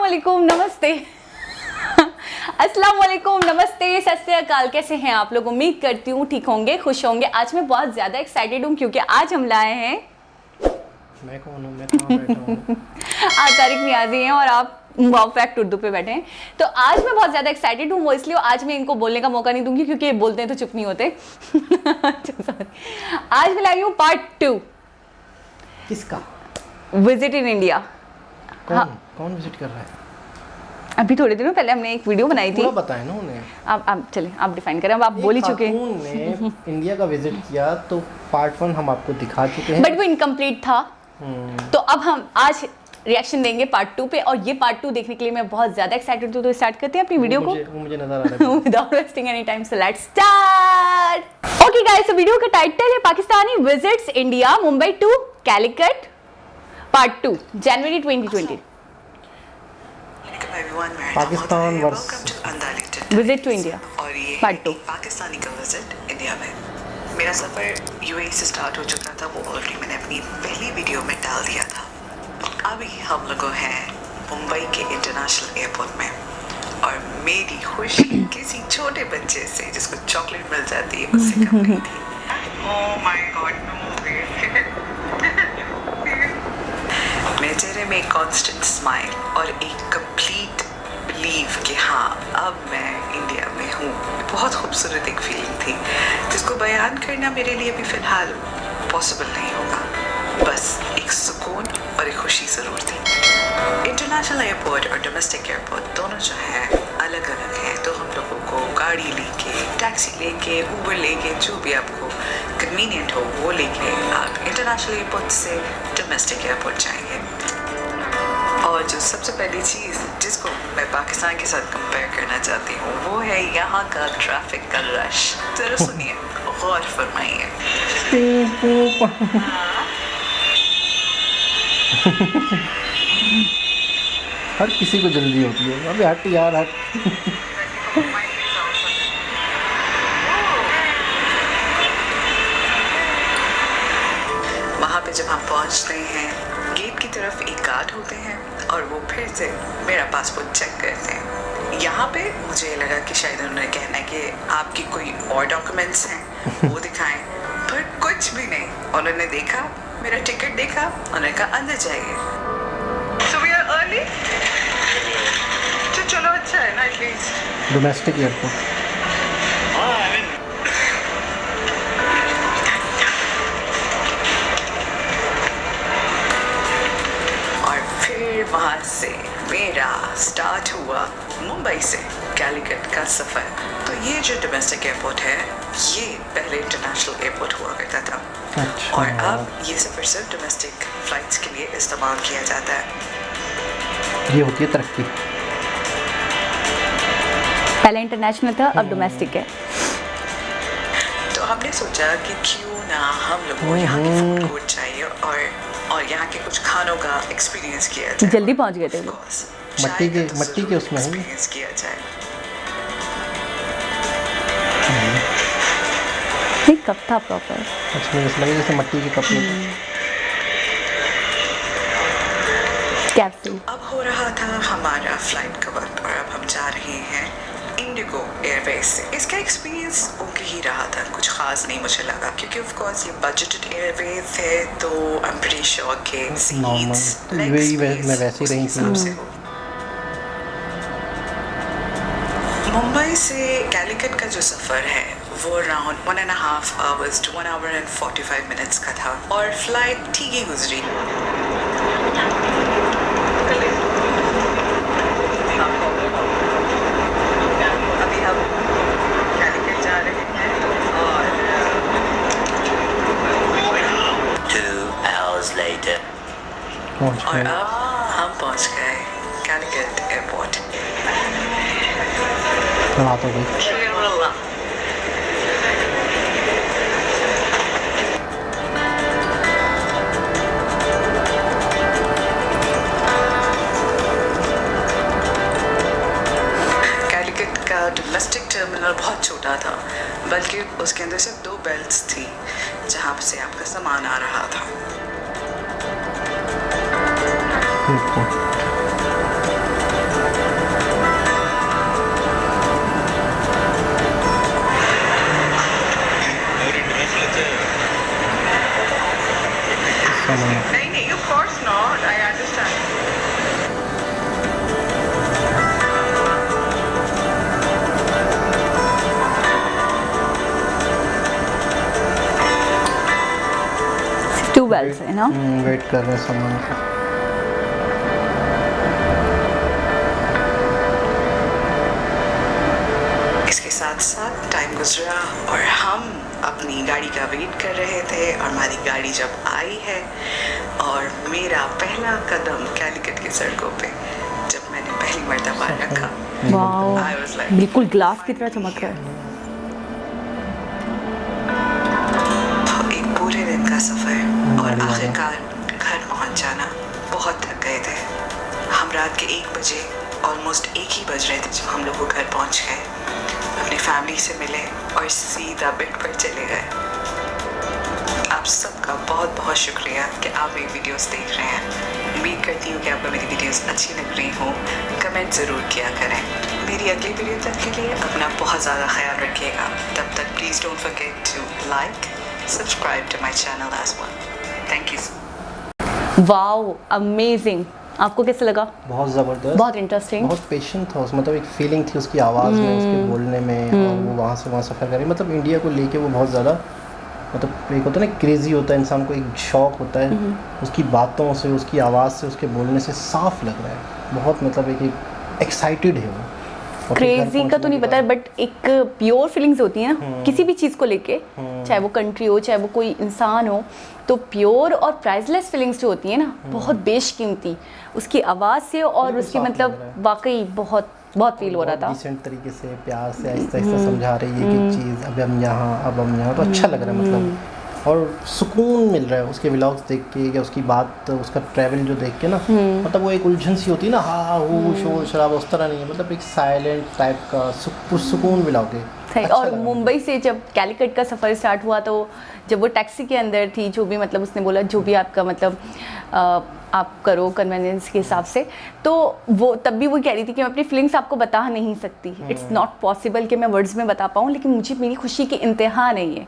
वालेकुम, नमस्ते। अस्सलाम वालेकुम, नमस्ते, सत श्री अकाल। कैसे हैं आप लोग? उम्मीद करती हूँ ठीक होंगे, खुश होंगे। आज मैं बहुत ज़्यादा एक्साइटेड हूँ क्योंकि आज हम लाए हैं मैं कौन हूँ? मैं कहाँ बैठा हूँ? आप तारिक नियाज़ी हैं और आप वाओ फैक्ट उर्दू पे बैठे हैं। तो आज मैं बहुत ज़्यादा एक्साइटेड हूँ, वो इसलिए आज मैं इनको बोलने का मौका नहीं दूंगी क्योंकि ये बोलते हैं तो चुप नहीं होते। आज मैं लाई हूँ पार्ट 2। किसका? Visit in India. कौन विजिट कर रहा है? अभी थोड़े दिनों पहले हमने एक वीडियो बनाई थी। पूरा बताएं ना उन्हें। आप चलें, आप डिफाइन करें। अब आप बोल ही चुके हैं। खातून ने इंडिया का विजिट किया तो पार्ट 1 हम आपको दिखा चुके हैं, बट वो इनकम्प्लीट था। तो अब हम आज रिएक्शन देंगे पार्ट 2 पे, और ये पार्ट 2 देखने के लिए मैं बहुत ज्यादा एक्साइटेड हूँ। तो स्टार्ट करते हैं अपनी वीडियो को। वो मुझे नजर आ रहा है। Without wasting any time, so let's start. Okay guys, video का टाइटल है Pakistani visits India, Mumbai to Calicut part 2, January 2020। Pakistan वर्स विजिट टू इंडिया और ये पार्ट 2। पाकिस्तानी का विजिट इंडिया में। मेरा सफ़र यूएई से स्टार्ट हो चुका था, वो ऑलरेडी मैंने अपनी पहली वीडियो में डाल दिया था। अभी हम लोगों हैं मुंबई के इंटरनेशनल एयरपोर्ट में, और मेरी खुशी किसी छोटे बच्चे से जिसको चॉकलेट मिल जाती है उससे कम नहीं थी। ओह माय गॉड, नो वे। मेरे चेहरे में एक कांस्टेंट स्माइल और एक कंप्लीट बिलीव कि हाँ अब मैं इंडिया में हूँ। बहुत खूबसूरत एक फीलिंग थी जिसको बयान करना मेरे लिए भी फ़िलहाल पॉसिबल नहीं होगा। बस एक सुकून और एक खुशी ज़रूर थी। इंटरनेशनल एयरपोर्ट और डोमेस्टिक एयरपोर्ट दोनों जो है अलग अलग हैं, तो हम लोगों को गाड़ी लेके, टैक्सी लेके, ऊबर लेके, जो भी आपको कन्वीनियंट हो वो लेके आप इंटरनेशनल एयरपोर्ट से डोमेस्टिक एयरपोर्ट जाएंगे। और जो सबसे पहली चीज़ जिसको मैं पाकिस्तान के साथ कंपेयर करना चाहती हूँ वो है यहाँ का ट्रैफिक का रश। ज़रा सुनिए, गौर फरमाइए। हर किसी को जल्दी होती है। अबे हट यार, हट। वहाँ पे जब हम पहुँचते हैं, गेट की तरफ एक गार्ड होते हैं और वो फिर से मेरा पासपोर्ट चेक करते हैं। यहाँ पे मुझे लगा कि शायद उन्होंने कहना है कि आपकी कोई और डॉक्यूमेंट्स हैं वो दिखाएं, पर कुछ भी नहीं। उन्होंने देखा, मेरा टिकट देखा, उन्होंने कहा अंदर जाइए। So we are early? तो चलो अच्छा है ना एटलीस्ट। डोमेस्टिक एयरपोर्ट वहाँ से मेरा स्टार्ट हुआ मुंबई से कैलिकट का सफ़र। तो ये जो डोमेस्टिक एयरपोर्ट है ये पहले इंटरनेशनल एयरपोर्ट हुआ करता था। अच्छा। और अब ये सफ़र सिर्फ डोमेस्टिक फ़्लाइट्स के लिए इस्तेमाल किया जाता है। ये होती है तरक्की। पहले इंटरनेशनल था, अब डोमेस्टिक है। तो हमने सोचा कि क्यों ना हम लोगों को यहाँ के फूड कोर्ट चाहिए और यहाँ के कुछ खानों का एक्सपीरियंस किया जाए। जल्दी पहुंच गए थे वो। मट्टी के उसमें है। एक्सपीरियंस किया जाए। नहीं, कप था प्रॉपर। अच्छा, मुझे लगा जैसे मट्टी के कप में। कैप्सूल। अब हो रहा था हमारा फ्लाइट का वक्त और अब हम जा रहे हैं इंडिगो एयरवेज से। इसका एक्सपीरियंस ओके ही रहा था, कुछ ख़ास नहीं मुझे लगा क्योंकि ऑफ कोर्स ये बजटेड एयरवेज है, तो आई एम प्रीटी श्योर के सीट्स मैं वैसे ही रही थी। मुंबई से कैलिकट का जो सफ़र है वो around 1.5 hours to 1 hour and 45 minutes का था और फ्लाइट ठीक ही गुजरी। अभी हम कैलिकट जा रहे हैं और 2 hours later अब हम पहुंच गए कैलिकट एयरपोर्ट। रात हो गई। कैलिकट का डोमेस्टिक टर्मिनल बहुत छोटा था, बल्कि उसके अंदर सिर्फ 2 बेल्ट्स थी जहाँ से आपका सामान आ रहा था। ना। वेट कर रहे हैं सामान का। इसके साथ साथ टाइम गुजरा और हम अपनी गाड़ी का वेट कर रहे थे और हमारी गाड़ी जब आई है और मेरा पहला कदम कैलिकट की सड़कों पे जब मैंने पहली मर्तबा रखा, वाओ, I was like, बिल्कुल ग्लास की तरह चमक रहा है। एक पूरे दिन का सफर और आखिरकार घर पहुंच जाना। बहुत थक गए थे हम। रात के 1 बजे ऑलमोस्ट 1 ही बज रहे थे जब हम लोग वो घर पहुंच गए, अपनी फैमिली से मिले और सीधा बेड पर चले गए। आप सबका बहुत बहुत शुक्रिया कि आप मेरी वीडियोस देख रहे हैं। उम्मीद करती हूँ कि आपको मेरी वीडियोस अच्छी लग रही हों। कमेंट ज़रूर किया करें। मेरी अगली वीडियो तक के लिए अपना बहुत ज़्यादा ख्याल रखिएगा। तब तक please don't forget to like, subscribe to my channel as well. Thank you. Wow, amazing. आपको कैसा लगा? बहुत ज़बरदस्त, बहुत इंटरेस्टिंग। बहुत पेशेंट था उसमें, मतलब एक फीलिंग थी उसकी आवाज़ में, उसके बोलने में, और वो वहाँ से वहाँ सफ़र करें। मतलब इंडिया को लेके वो बहुत ज़्यादा, मतलब एक होता है ना क्रेज़ी होता है इंसान को, एक शौक़ होता है उसकी बातों से, उसकी आवाज़ से, उसके बोलने से साफ लग रहा है बहुत। मतलब एक एक्साइटेड है वो। क्रेजी का तो नहीं पता, बट एक प्योर फीलिंग्स होती है ना किसी भी चीज़ को लेके, चाहे वो कंट्री हो, चाहे वो कोई इंसान हो, तो प्योर और प्राइसलेस फीलिंग्स जो होती है ना, बहुत बेशकीमती, उसकी आवाज़ से और उसकी मतलब वाकई बहुत बहुत फील हो रहा था। डिसेंट तरीके से, प्यार से, आहिस्ता आहिस्ता समझा रही है कि चीज़ अब हम यहाँ, अब हम यहाँ, तो अच्छा लग रहा है मतलब, और सुकून मिल रहा है उसके व्लॉग्स देख के, या उसकी बात, उसका ट्रैवल जो देख के ना, मतलब वो एक उलझन सी होती है ना, हाँ वो शोर शराबा उस तरह नहीं है, मतलब एक साइलेंट टाइप का सुकून व्लॉग है। अच्छा और मुंबई से जब कैलिकट का सफ़र स्टार्ट हुआ तो जब वो टैक्सी के अंदर थी, जो भी मतलब उसने बोला जो भी आपका मतलब आप करो कन्वीनियंस के हिसाब से, तो वो तब भी वो कह रही थी कि मैं अपनी फीलिंग्स आपको बता नहीं सकती, इट्स नॉट पॉसिबल कि मैं वर्ड्स में बता पाऊँ, लेकिन मुझे मेरी खुशी की इंतहा नहीं है।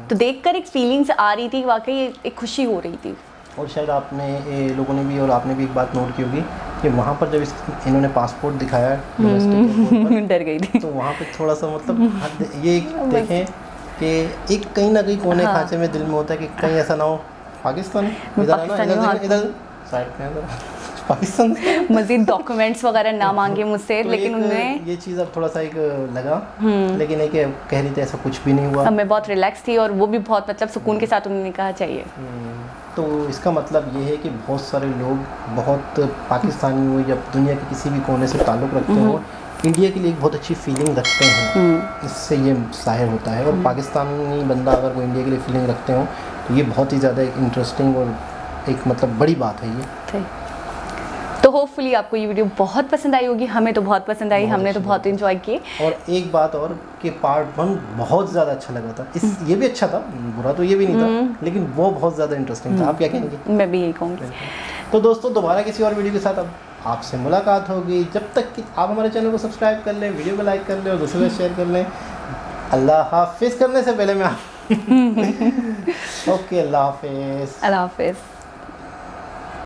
तो देखकर एक फीलिंग्स आ रही थी, वाकई एक खुशी हो रही थी। और शायद आपने लोगों ने भी और आपने भी एक बात नोट की होगी कि वहाँ पर जब इन्होंने पासपोर्ट दिखाया डर गई थी तो वहाँ पे थोड़ा सा मतलब ये देखें कि एक कहीं ना कहीं कोने खांचे में दिल में होता है कि कहीं ऐसा ना हो पाकिस्तान इधर साइड पे पाकिस्तान मजीद डॉक्यूमेंट्स वगैरह ना मांगे मुझसे, तो लेकिन उन्होंने ये चीज़ अब थोड़ा सा एक लगा, लेकिन एक कह रही थी ऐसा कुछ भी नहीं हुआ। अब मैं बहुत रिलैक्स थी और वो भी बहुत मतलब सुकून के साथ उन्होंने कहा चाहिए। तो इसका मतलब ये है कि बहुत सारे लोग, बहुत पाकिस्तानी हो या दुनिया के किसी भी कोने से ताल्लुक़ रखते हो, इंडिया के लिए एक बहुत अच्छी फीलिंग रखते हैं, इससे ये ज़ाहिर होता है। और पाकिस्तानी बंदा अगर वो इंडिया के लिए फीलिंग रखते हो तो ये बहुत ही ज़्यादा एक इंटरेस्टिंग और एक मतलब बड़ी बात है ये। तो होपफुली आपको ये वीडियो बहुत पसंद आई होगी, हमें तो बहुत पसंद आई, हमने तो बहुत एंजॉय किए। और एक बात और कि पार्ट 1 बहुत ज़्यादा अच्छा लगा था, ये भी अच्छा था, बुरा तो ये भी नहीं था, लेकिन वो बहुत ज़्यादा इंटरेस्टिंग था। आप क्या कहेंगे? मैं भी यही कहूँगी। तो दोस्तों दोबारा किसी और वीडियो के साथ अब आपसे मुलाकात होगी। जब तक कि आप हमारे चैनल को सब्सक्राइब कर लें, वीडियो को लाइक कर लें और दूसरों से शेयर कर लें। अल्लाह हाफिज़ करने से पहले मैं ओके, अल्लाह हाफिज़। अल्लाह हाफिज़।